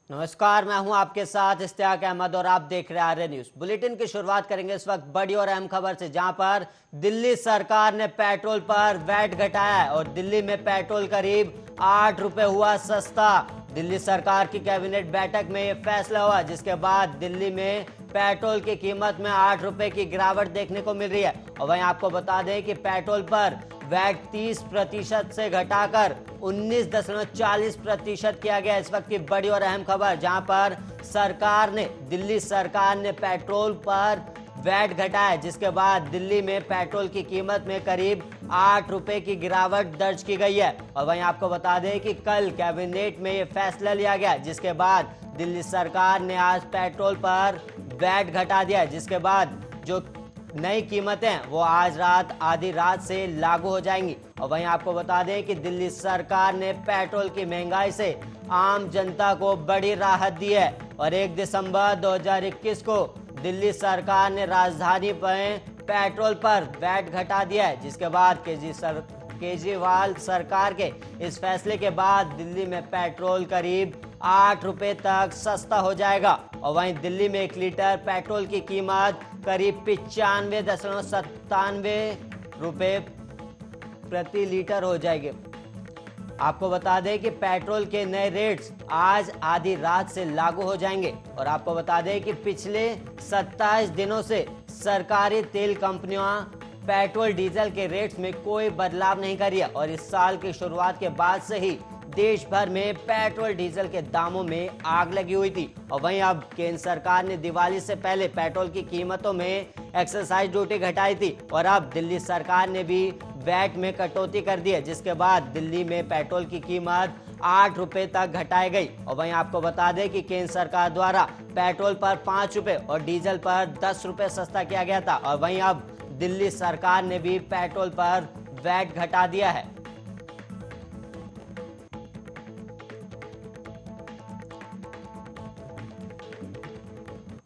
नमस्कार, मैं हूं आपके साथ इश्तियाक अहमद और आप देख रहे हैं आर्य न्यूज। बुलेटिन की शुरुआत करेंगे इस वक्त बड़ी और अहम खबर से, जहां पर दिल्ली सरकार ने पेट्रोल पर वैट घटाया है और दिल्ली में पेट्रोल करीब 8 रुपए हुआ सस्ता। दिल्ली सरकार की कैबिनेट बैठक में यह फैसला हुआ, जिसके बाद दिल्ली में पेट्रोल की कीमत में 8 रुपए की गिरावट देखने को मिल रही है। और वहीं आपको बता दें कि पेट्रोल पर वैट 30% से घटाकर 19.40% किया गया। इस वक्त की बड़ी और अहम खबर, जहां पर दिल्ली सरकार ने पेट्रोल पर वैट घटाया, जिसके बाद दिल्ली में पेट्रोल की कीमत में करीब 8 रुपए की गिरावट दर्ज की गई है। और वहीं आपको बता दें कि कल कैबिनेट में यह फैसला लिया गया, जिसके बाद दिल्ली सरकार ने आज पेट्रोल पर वैट घटा दिया, जिसके बाद जो नई कीमतें वो आज रात आधी रात से लागू हो जाएंगी। और वहीं आपको बता दें कि दिल्ली सरकार ने पेट्रोल की महंगाई से आम जनता को बड़ी राहत दी है और 1 दिसंबर 2021 को दिल्ली सरकार ने राजधानी पर पेट्रोल पर वैट घटा दिया है, जिसके बाद केजरीवाल सरकार के इस फैसले के बाद दिल्ली में पेट्रोल करीब 8 रुपए तक सस्ता हो जाएगा। और वहीं दिल्ली में 1 लीटर पेट्रोल की कीमत करीब 95.97 रुपए प्रति लीटर हो जाएगी। आपको बता दें कि पेट्रोल के नए रेट्स आज आधी रात से लागू हो जाएंगे। और आपको बता दें कि पिछले 27 दिनों से सरकारी तेल कंपनियां पेट्रोल डीजल के रेट्स में कोई बदलाव नहीं करी है और इस साल की शुरुआत के बाद से ही देश भर में पेट्रोल डीजल के दामों में आग लगी हुई थी। और वहीं अब केंद्र सरकार ने दिवाली से पहले पेट्रोल की कीमतों में एक्साइज ड्यूटी घटाई थी और अब दिल्ली सरकार ने भी वैट में कटौती कर दी है, जिसके बाद दिल्ली में पेट्रोल की कीमत 8 रुपए तक घटाई गई। और वहीं आपको बता दें कि केंद्र सरकार द्वारा पेट्रोल पर 5 रुपए और डीजल पर 10 रुपए सस्ता किया गया था और वहीं अब दिल्ली सरकार ने भी पेट्रोल पर वैट घटा दिया है।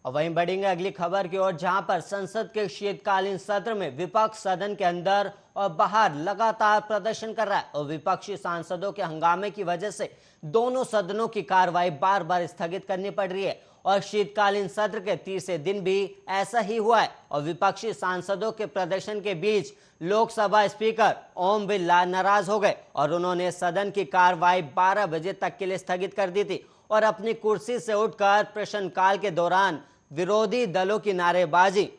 और वहीं बढ़ेंगे अगली खबर की ओर, जहां पर संसद के शीतकालीन सत्र में विपक्ष सदन के अंदर और बाहर लगातार प्रदर्शन कर रहा है और विपक्षी सांसदों के हंगामे की वजह से दोनों सदनों की कार्रवाई बार बार स्थगित करनी पड़ रही है। और शीतकालीन सत्र के तीसरे दिन भी ऐसा ही हुआ है और विपक्षी सांसदों के प्रदर्शन के बीच लोकसभा स्पीकर ओम बिरला नाराज हो गए और उन्होंने सदन की कार्रवाई 12 बजे तक के लिए स्थगित कर दी थी और अपनी कुर्सी से उठकर प्रश्नकाल के दौरान विरोधी दलों की नारेबाजी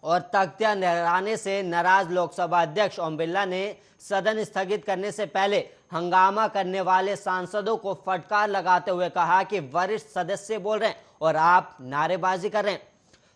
और तख्तियां लहराने से नाराज लोकसभा अध्यक्ष ओम बिरला ने सदन स्थगित करने से पहले हंगामा करने वाले सांसदों को फटकार लगाते हुए कहा कि वरिष्ठ सदस्य बोल रहे हैं और आप नारेबाजी कर रहे हैं।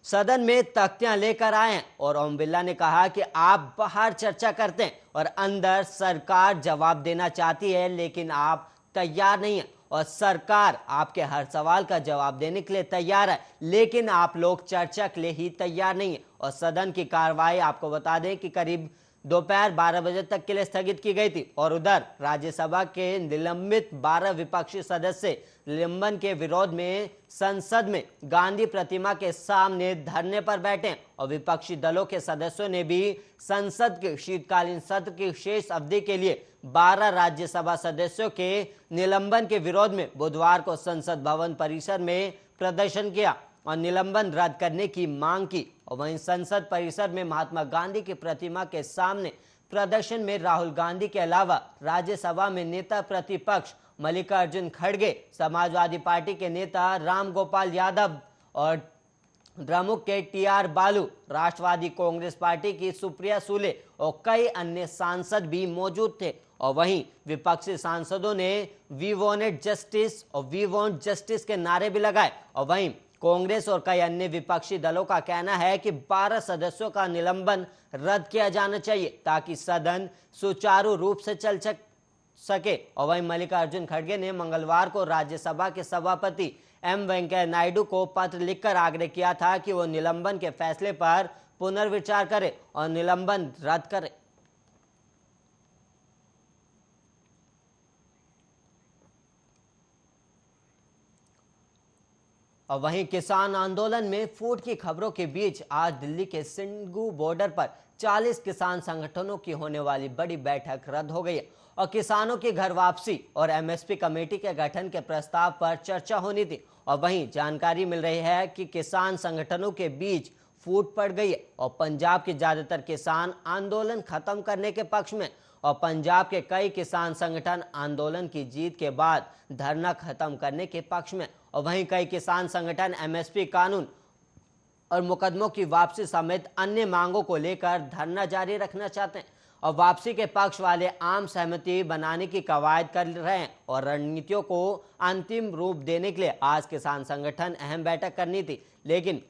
सदन में तख्तियां लेकर आए हैं और ओम बिरला ने कहा कि आप बाहर चर्चा करते हैं और अंदर सरकार जवाब देना चाहती है, लेकिन आप तैयार नहीं है और सरकार आपके हर सवाल का जवाब देने के लिए तैयार है, लेकिन आप लोग चर्चा के लिए ही तैयार नहीं है। और सदन की कार्रवाई आपको बता दें कि करीब दोपहर 12 बजे तक के लिए स्थगित की गई थी। और उधर राज्यसभा के निलंबित 12 विपक्षी सदस्य निलंबन के विरोध में संसद में गांधी प्रतिमा के सामने धरने पर बैठे और विपक्षी दलों के सदस्यों ने भी संसद के शीतकालीन सत्र की शेष अवधि के लिए 12 राज्यसभा सदस्यों के निलंबन के विरोध में बुधवार को संसद भवन परिसर में प्रदर्शन किया और निलंबन रद्द करने की मांग की। और वहीं संसद परिसर में महात्मा गांधी की प्रतिमा के सामने प्रदर्शन में राहुल गांधी के अलावा राज्यसभा में नेता प्रतिपक्ष मल्लिकार्जुन खड़गे, समाजवादी पार्टी के नेता राम गोपाल यादव और द्रमुक के टीआर बालू, राष्ट्रवादी कांग्रेस पार्टी की सुप्रिया सूले और कई अन्य सांसद भी मौजूद थे। और वहीं विपक्षी सांसदों ने वी वॉन्ट जस्टिस और वी वॉन्ट जस्टिस के नारे भी लगाए। और वहीं कांग्रेस और कई अन्य विपक्षी दलों का कहना है कि 12 सदस्यों का निलंबन रद्द किया जाना चाहिए ताकि सदन सुचारू रूप से चल सके। और वहीं मल्लिकार्जुन खड़गे ने मंगलवार को राज्यसभा के सभापति एम वेंकैया नायडू को पत्र लिखकर आग्रह किया था कि वो निलंबन के फैसले पर पुनर्विचार करें और निलंबन रद्द करें। और वहीं किसान आंदोलन में फूट की खबरों के बीच आज दिल्ली के सिंगू बॉर्डर पर 40 किसान संगठनों की होने वाली बड़ी बैठक रद्द हो गई है और किसानों की घर वापसी और एमएसपी कमेटी के गठन के प्रस्ताव पर चर्चा होनी थी। और वहीं जानकारी मिल रही है कि किसान संगठनों के बीच फूट पड़ गई है और पंजाब के ज्यादातर किसान आंदोलन खत्म करने के पक्ष में और पंजाब के कई किसान संगठन आंदोलन की जीत के बाद धरना खत्म करने के पक्ष में और वहीं कई किसान संगठन एमएसपी कानून और मुकदमों की वापसी समेत अन्य मांगों को लेकर धरना जारी रखना चाहते हैं और वापसी के पक्ष वाले आम सहमति बनाने की कवायद कर रहे हैं और रणनीतियों को अंतिम रूप देने के लिए आज किसान संगठन अहम बैठक करनी थी, लेकिन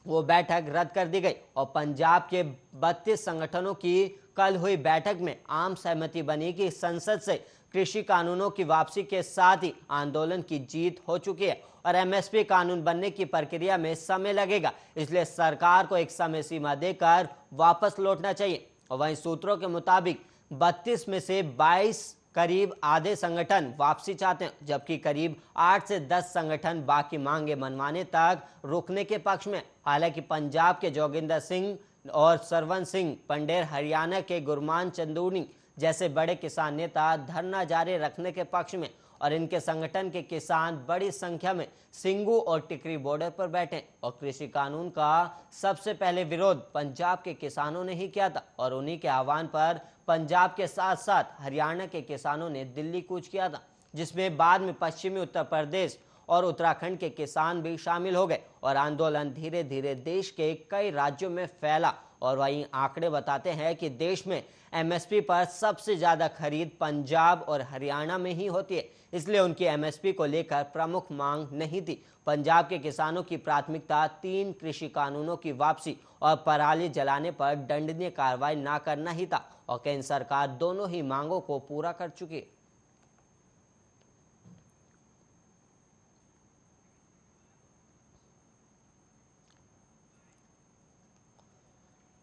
वो बैठक रद्द कर दी गई और पंजाब के 32 संगठनों की कल हुई बैठक में आम सहमति बनी कि संसद से कृषि कानूनों की वापसी के साथ ही आंदोलन की जीत हो चुकी है और एमएसपी कानून बनने की प्रक्रिया में समय लगेगा, इसलिए सरकार को एक समय सीमा देकर वापस लौटना चाहिए। और वहीं सूत्रों के मुताबिक 32 में से 22 करीब आधे संगठन वापसी चाहते हैं, जबकि करीब 8 से 10 संगठन बाकी मांगे मनवाने तक रुकने के पक्ष में। हालांकि पंजाब के जोगिंदर सिंह और सरवन सिंह पंडेर, हरियाणा के गुरमान चंदूनी जैसे बड़े किसान नेता धरना जारी रखने के पक्ष में और इनके संगठन के किसान बड़ी संख्या में सिंगू और टिकरी बॉर्डर पर बैठे और कृषि कानून का सबसे पहले विरोध पंजाब के किसानों ने ही किया था और उन्हीं के आह्वान पर पंजाब के साथ साथ हरियाणा के किसानों ने दिल्ली कूच किया था, जिसमें बाद में पश्चिमी उत्तर प्रदेश और उत्तराखंड के किसान भी शामिल हो गए और आंदोलन धीरे धीरे देश के कई राज्यों में फैला। और वहीं आंकड़े बताते हैं कि देश में एमएसपी पर सबसे ज्यादा खरीद पंजाब और हरियाणा में ही होती है, इसलिए उनकी एमएसपी को लेकर प्रमुख मांग नहीं थी। पंजाब के किसानों की प्राथमिकता 3 कृषि कानूनों की वापसी और पराली जलाने पर दंडनीय कार्रवाई न करना ही था और केंद्र सरकार दोनों ही मांगों को पूरा कर चुकी है।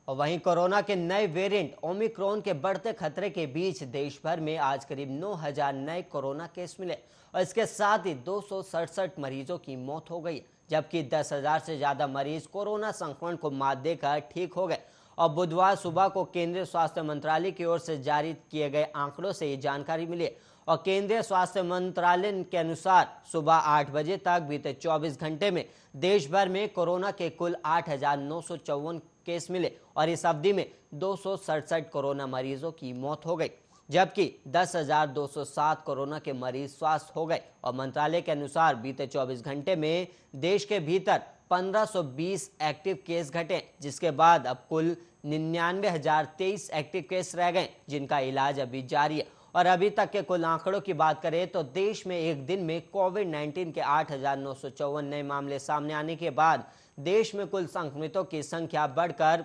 और वहीं कोरोना के नए वेरिएंट ओमिक्रॉन के बढ़ते खतरे के बीच देश भर में आज करीब 9,000 नए कोरोना केस मिले और इसके साथ ही 267 मरीजों की मौत हो गई, जबकि 10,000 से ज्यादा मरीज कोरोना संक्रमण को मात देकर ठीक हो गए। और बुधवार सुबह को केंद्रीय स्वास्थ्य मंत्रालय की ओर से जारी किए गए आंकड़ों से ये जानकारी मिली और केंद्रीय स्वास्थ्य मंत्रालय के अनुसार सुबह 8 बजे तक बीते 24 घंटे में देश भर में कोरोना के कुल 8,954 केस मिले और इस अवधि में 267 कोरोना मरीजों की मौत हो गई, जबकि 10,207 कोरोना के मरीज स्वस्थ हो गए। और मंत्रालय के अनुसार बीते 24 घंटे में देश के भीतर 1520 एक्टिव केस घटे, जिसके बाद अब कुल 99,023 एक्टिव केस रह गए जिनका इलाज अभी जारी है। और अभी तक के कुल आंकड़ों की बात करें तो देश में एक दिन में कोविड-19 के 8,954 नए मामले सामने आने के बाद देश में कुल संक्रमितों की संख्या बढ़कर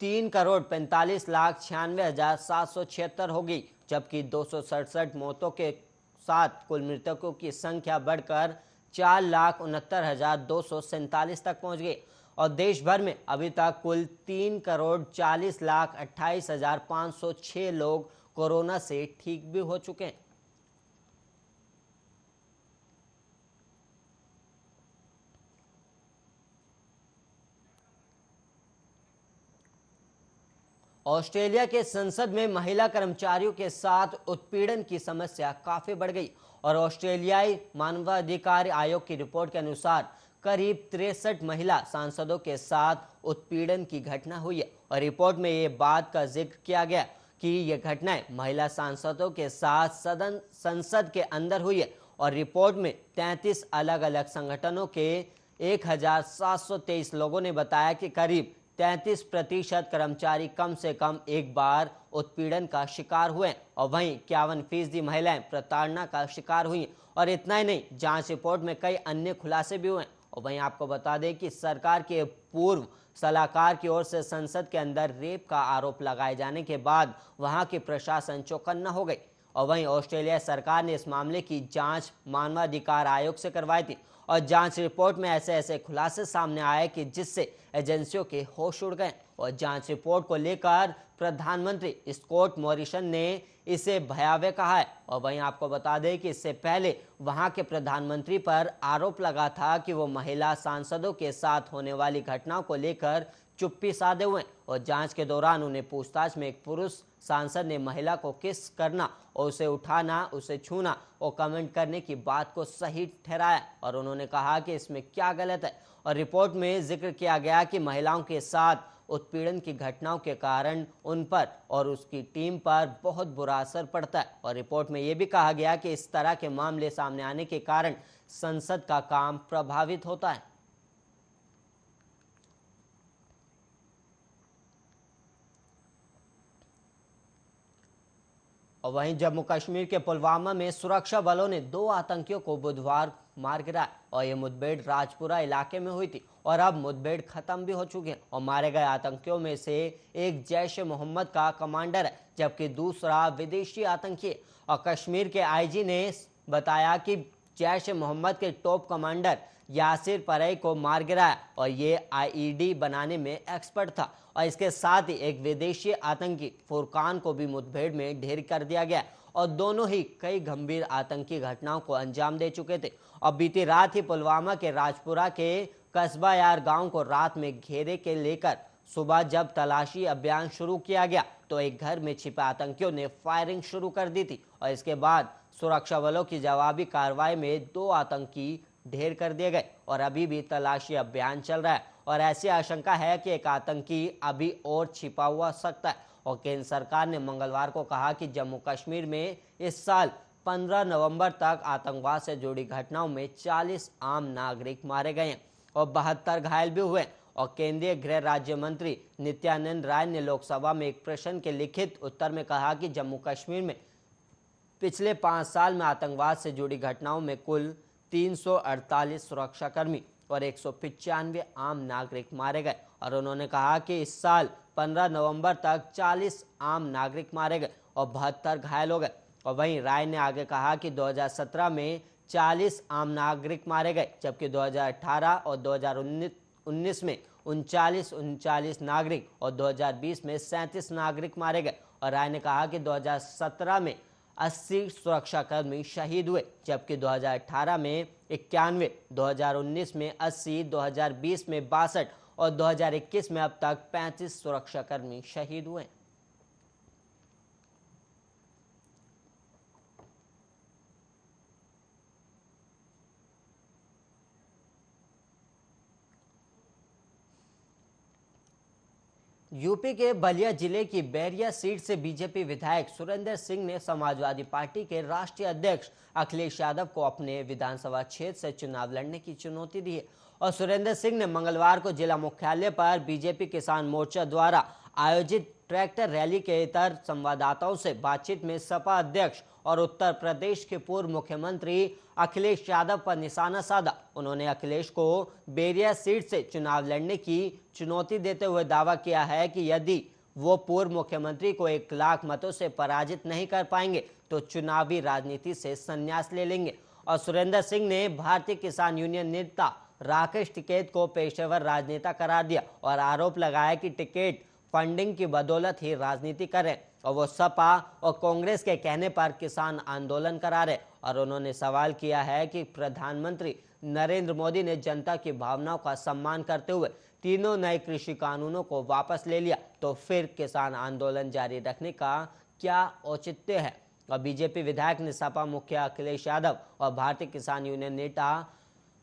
3,45,96,776 हो गई, जबकि 267 मौतों के साथ कुल मृतकों की संख्या बढ़कर 4,69,247 तक पहुंच गई और देश भर में अभी तक कुल 3,40,28,506 लोग कोरोना से ठीक भी हो चुके हैं। ऑस्ट्रेलिया के संसद में महिला कर्मचारियों के साथ उत्पीड़न की समस्या काफी बढ़ गई और ऑस्ट्रेलियाई मानवाधिकार आयोग की रिपोर्ट के अनुसार करीब 63 महिला सांसदों के साथ उत्पीड़न की घटना हुई है और रिपोर्ट में ये बात का जिक्र किया गया कि ये घटनाएं महिला सांसदों के साथ संसद के अंदर हुई है और रिपोर्ट में 33 अलग अलग संगठनों के 1,723 लोगों ने बताया कि करीब 33% कर्मचारी कम से कम एक बार उत्पीड़न का शिकार हुए और वहीं 51% महिलाएं प्रताड़ना का शिकार हुई और इतना ही नहीं, जांच रिपोर्ट में कई अन्य खुलासे भी हुए। और वहीं आपको बता दें कि सरकार के पूर्व सलाहकार की ओर से संसद के अंदर रेप का आरोप लगाए जाने के बाद वहां की प्रशासन चौकन्ना हो गई और वहीं ऑस्ट्रेलिया सरकार ने इस मामले की जांच मानवाधिकार आयोग से करवाई थी और जांच रिपोर्ट में ऐसे खुलासे सामने आए कि जिससे एजेंसियों के होश उड़ गए और जांच रिपोर्ट को लेकर प्रधानमंत्री स्कॉट मॉरिसन ने इसे भयावह कहा है। और वहीं आपको बता दें कि इससे पहले वहां के प्रधानमंत्री पर आरोप लगा था कि वो महिला सांसदों के साथ होने वाली घटनाओं को लेकर चुप्पी साधे हुए हैं और जांच के दौरान उन्हें पूछताछ में एक पुरुष सांसद ने महिला को किस करना और उसे उठाना, उसे छूना और कमेंट करने की बात को सही ठहराया और उन्होंने कहा कि इसमें क्या गलत है। और रिपोर्ट में जिक्र किया गया कि महिलाओं के साथ उत्पीड़न की घटनाओं के कारण उन पर और उसकी टीम पर बहुत बुरा असर पड़ता है। और रिपोर्ट में यह भी कहा गया कि इस तरह के मामले सामने आने के कारण संसद का काम प्रभावित होता है। और वहीं जम्मू कश्मीर के पुलवामा में सुरक्षा बलों ने 2 आतंकियों को बुधवार मार गिराया और यह मुठभेड़ राजपुरा इलाके में हुई थी और अब मुठभेड़ खत्म भी हो चुकी है। और मारे गए आतंकियों में से एक जैश ए मोहम्मद का कमांडर है जबकि दूसरा विदेशी आतंकी है। और कश्मीर के आईजी ने बताया कि जैश ए मोहम्मद के टॉप कमांडर यासिर परई को मार गिराया और ये आईईडी बनाने में एक्सपर्ट था। और इसके साथ ही एक विदेशी आतंकी फुरकान को भी मुठभेड़ में ढेर कर दिया गया और दोनों ही कई गंभीर आतंकी घटनाओं को अंजाम दे चुके थे। और बीती रात ही पुलवामा के राजपुरा के कस्बा यार गांव को रात में घेरे के लेकर सुबह जब तलाशी अभियान शुरू किया गया तो एक घर में छिपे आतंकियों ने फायरिंग शुरू कर दी थी और इसके बाद सुरक्षा बलों की जवाबी कार्रवाई में 2 आतंकी ढेर कर दिए गए और अभी भी तलाशी अभियान चल रहा है और ऐसी आशंका है कि एक आतंकी अभी और छिपा हुआ सकता है। और केंद्र सरकार ने मंगलवार को कहा कि जम्मू कश्मीर में इस साल 15 नवंबर तक आतंकवाद से जुड़ी घटनाओं में 40 आम नागरिक मारे गए हैं और 72 घायल भी हुए। और केंद्रीय गृह राज्य मंत्री नित्यानंद राय ने लोकसभा में एक प्रश्न के लिखित उत्तर में कहा कि जम्मू कश्मीर में पिछले 5 साल में आतंकवाद से जुड़ी घटनाओं में कुल 348 सुरक्षाकर्मी और 195 आम नागरिक मारे गए। और उन्होंने कहा कि इस साल 15 नवंबर तक 40 आम नागरिक मारे गए और 72 घायल हो गए। और वहीं राय ने आगे कहा कि 2017 में 40 आम नागरिक मारे गए जबकि 2018 और 2019 में 39 नागरिक और 2020 में 37 नागरिक मारे गए। और राय ने कहा कि 2017 में 80 सुरक्षाकर्मी शहीद हुए जबकि 2018 में 91, 2019 में 80, 2020 में 62 और 2021 में अब तक 35 सुरक्षाकर्मी शहीद हुए। यूपी के बलिया जिले की बैरिया सीट से बीजेपी विधायक सुरेंद्र सिंह ने समाजवादी पार्टी के राष्ट्रीय अध्यक्ष अखिलेश यादव को अपने विधानसभा क्षेत्र से चुनाव लड़ने की चुनौती दी है। और सुरेंद्र सिंह ने मंगलवार को जिला मुख्यालय पर बीजेपी किसान मोर्चा द्वारा आयोजित ट्रैक्टर रैली के इतर संवाददाताओं से बातचीत में सपा अध्यक्ष और उत्तर प्रदेश के पूर्व मुख्यमंत्री अखिलेश यादव पर निशाना साधा। उन्होंने अखिलेश को बैरिया सीट से चुनाव लड़ने की चुनौती देते हुए दावा किया है कि यदि वो पूर्व मुख्यमंत्री को 1 लाख मतों से पराजित नहीं कर पाएंगे तो चुनावी राजनीति से संन्यास ले लेंगे। और सुरेंद्र सिंह ने भारतीय किसान यूनियन नेता राकेश टिकैत को पेशेवर राजनेता करार दिया और आरोप लगाया कि टिकैत फंडिंग की बदौलत ही राजनीति करें और वो सपा और कांग्रेस के कहने पर किसान आंदोलन करा रहे। और उन्होंने सवाल किया है कि प्रधानमंत्री नरेंद्र मोदी ने जनता की भावनाओं का सम्मान करते हुए तीनों नए कृषि कानूनों को वापस ले लिया तो फिर किसान आंदोलन जारी रखने का क्या औचित्य है। और बीजेपी विधायक ने सपा मुखिया अखिलेश यादव और भारतीय किसान यूनियन नेता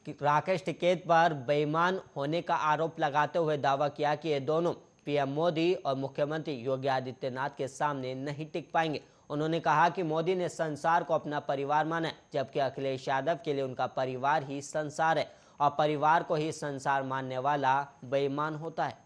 राकेश टिकैत पर बेईमान होने का आरोप लगाते हुए दावा किया कि ये दोनों पीएम मोदी और मुख्यमंत्री योगी आदित्यनाथ के सामने नहीं टिक पाएंगे। उन्होंने कहा कि मोदी ने संसार को अपना परिवार माना जबकि अखिलेश यादव के लिए उनका परिवार ही संसार है और परिवार को ही संसार मानने वाला बेईमान होता है।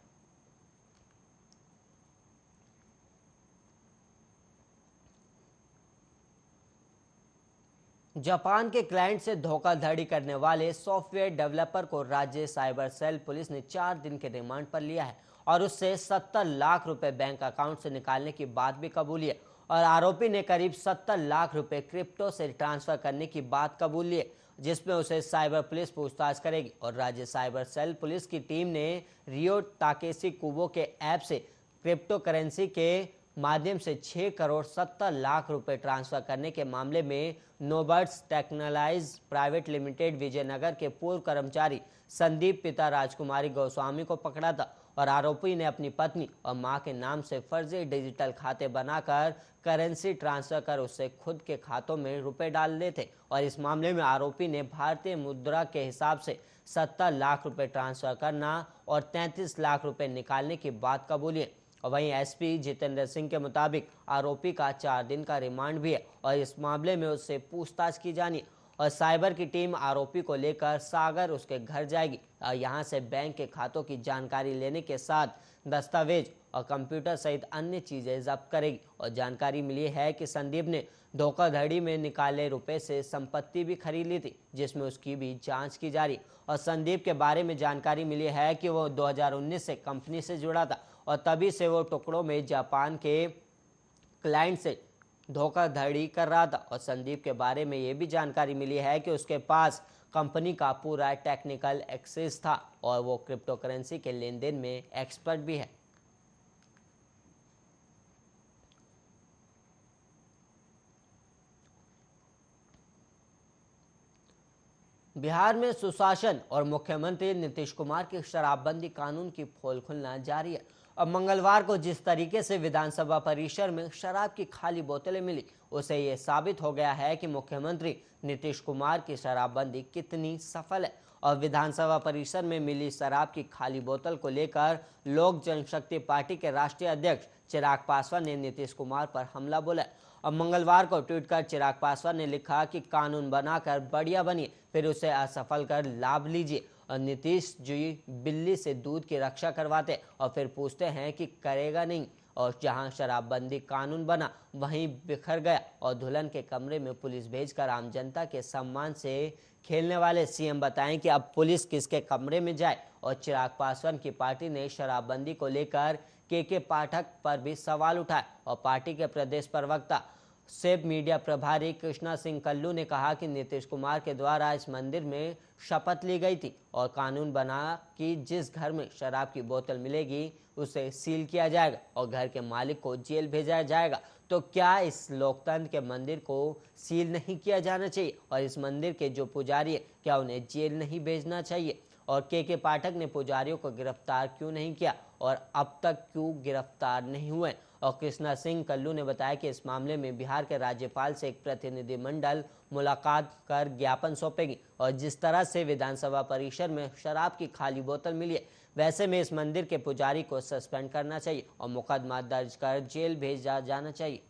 जापान के क्लाइंट से धोखाधड़ी करने वाले सॉफ्टवेयर डेवलपर को राज्य साइबर सेल पुलिस ने 4 दिन के रिमांड पर लिया है और उससे 70 लाख रुपए बैंक अकाउंट से निकालने की बात भी कबूली है। और आरोपी ने करीब 70 लाख रुपए क्रिप्टो से ट्रांसफर करने की बात कबूल ली है जिसमें उसे साइबर पुलिस पूछताछ करेगी। और राज्य साइबर सेल पुलिस की टीम ने रियो ताकेसी कुबो के ऐप से क्रिप्टो करेंसी के माध्यम से 6 करोड़ 70 लाख रुपए ट्रांसफर करने के मामले में नोबर्ट्स टेक्नोलॉजीज प्राइवेट लिमिटेड विजयनगर के पूर्व कर्मचारी संदीप पिता राजकुमारी गोस्वामी को पकड़ा था। और आरोपी ने अपनी पत्नी और मां के नाम से फर्जी डिजिटल खाते बनाकर करेंसी ट्रांसफर कर उससे खुद के खातों में रुपए डाल लेते। और इस मामले में आरोपी ने भारतीय मुद्रा के हिसाब से 70 लाख रुपए ट्रांसफर करना और 33 लाख रुपए निकालने की बात कबूली है। और वहीं एसपी जितेंद्र सिंह के मुताबिक आरोपी का 4 दिन का रिमांड भी है और इस मामले में उससे पूछताछ की जानी है। और साइबर की टीम आरोपी को लेकर सागर उसके घर जाएगी और यहां से बैंक के खातों की जानकारी लेने के साथ दस्तावेज और कंप्यूटर सहित अन्य चीजें जब्त करेगी। और जानकारी मिली है कि संदीप ने धोखाधड़ी में निकाले रुपए से संपत्ति भी खरीद ली थी, जिसमें उसकी भी जांच की जा रही। और संदीप के बारे में जानकारी मिली है कि वो 2019 से कंपनी से जुड़ा था और तभी से वो टुकड़ों में जापान के क्लाइंट से धोखाधड़ी कर रहा था। और संदीप के बारे में ये भी जानकारी मिली है कि उसके पास कंपनी का पूरा टेक्निकल एक्सेस था और वो क्रिप्टो करेंसी के लेन देन में एक्सपर्ट भी है। बिहार में सुशासन और मुख्यमंत्री नीतीश कुमार की शराबबंदी कानून की पोल खुलना जारी है। अब मंगलवार को जिस तरीके से विधानसभा परिसर में शराब की खाली बोतलें मिली, उसे ये साबित हो गया है कि मुख्यमंत्री नीतीश कुमार की शराबबंदी कितनी सफल है। और विधानसभा परिसर में मिली शराब की खाली बोतल को लेकर लोक जनशक्ति पार्टी के राष्ट्रीय अध्यक्ष चिराग पासवान ने नीतीश कुमार पर हमला बोला। अब मंगलवार को ट्वीट कर चिराग पासवान ने लिखा कि कानून बनाकर बढ़िया बनिए, फिर उसे असफल कर लाभ लीजिए। और नीतीश जी बिल्ली से दूध की रक्षा करवाते और फिर पूछते हैं कि करेगा नहीं। और जहां शराबबंदी कानून बना वहीं बिखर गया और दुल्हन के कमरे में पुलिस भेजकर आम जनता के सम्मान से खेलने वाले सीएम बताएं कि अब पुलिस किसके कमरे में जाए। और चिराग पासवान की पार्टी ने शराबबंदी को लेकर के पाठक पर भी सवाल उठाए। और पार्टी के प्रदेश प्रवक्ता सेब मीडिया प्रभारी कृष्णा सिंह कल्लू ने कहा कि नीतीश कुमार के द्वारा इस मंदिर में शपथ ली गई थी और कानून बना कि जिस घर में शराब की बोतल मिलेगी उसे सील किया जाएगा और घर के मालिक को जेल भेजा जाएगा। तो क्या इस लोकतंत्र के मंदिर को सील नहीं किया जाना चाहिए? और इस मंदिर के जो पुजारी है क्या उन्हें जेल नहीं भेजना चाहिए? और के पाठक ने पुजारियों को गिरफ्तार क्यों नहीं किया और अब तक क्यों गिरफ्तार नहीं हुए? और कृष्णा सिंह कल्लू ने बताया कि इस मामले में बिहार के राज्यपाल से एक प्रतिनिधिमंडल मुलाकात कर ज्ञापन सौंपेगी। और जिस तरह से विधानसभा परिसर में शराब की खाली बोतल मिली है, वैसे में इस मंदिर के पुजारी को सस्पेंड करना चाहिए और मुकदमा दर्ज कर जेल भेजा जाना चाहिए।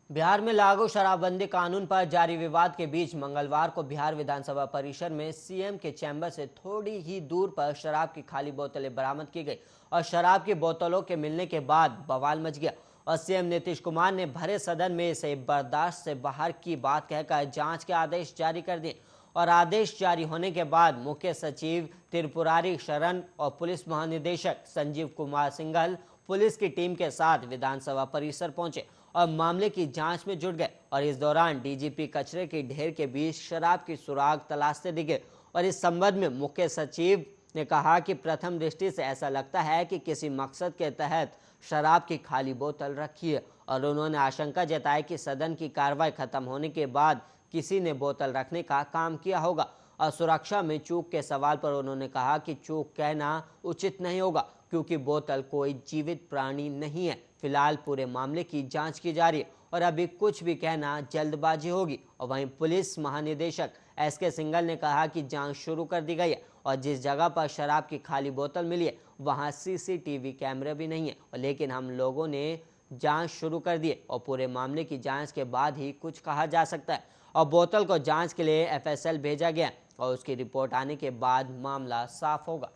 बिहार में लागू शराबबंदी कानून पर जारी विवाद के बीच मंगलवार को बिहार विधानसभा परिसर में सीएम के चैम्बर से थोड़ी ही दूर पर शराब की खाली बोतलें बरामद की गई और शराब की बोतलों के मिलने के बाद बवाल मच गया। और सीएम नीतीश कुमार ने भरे सदन में इसे बर्दाश्त से बाहर की बात कहकर जांच के आदेश जारी कर दिए। और आदेश जारी होने के बाद मुख्य सचिव त्रिपुरारी शरण और पुलिस महानिदेशक संजीव कुमार सिंघल पुलिस की टीम के साथ विधानसभा परिसर पहुंचे और मामले की जांच में जुट गए। और इस दौरान डीजीपी कचरे के ढेर के बीच शराब की सुराग तलाशते दिखे। और इस संबंध में मुख्य सचिव ने कहा कि प्रथम दृष्टि से ऐसा लगता है कि किसी मकसद के तहत शराब की खाली बोतल रखी है। और उन्होंने आशंका जताई कि सदन की कार्रवाई खत्म होने के बाद किसी ने बोतल रखने का काम किया होगा। और सुरक्षा में चूक के सवाल पर उन्होंने कहा कि चूक कहना उचित नहीं होगा क्योंकि बोतल कोई जीवित प्राणी नहीं है। फिलहाल पूरे मामले की जांच की जा रही है और अभी कुछ भी कहना जल्दबाजी होगी। और वहीं पुलिस महानिदेशक एसके सिंघल ने कहा कि जांच शुरू कर दी गई है और जिस जगह पर शराब की खाली बोतल मिली है वहां सीसीटीवी कैमरे भी नहीं है, लेकिन हम लोगों ने जांच शुरू कर दी है और पूरे मामले की जांच के बाद ही कुछ कहा जा सकता है। और बोतल को जांच के लिए एफएसएल भेजा गया और उसकी रिपोर्ट आने के बाद मामला साफ होगा।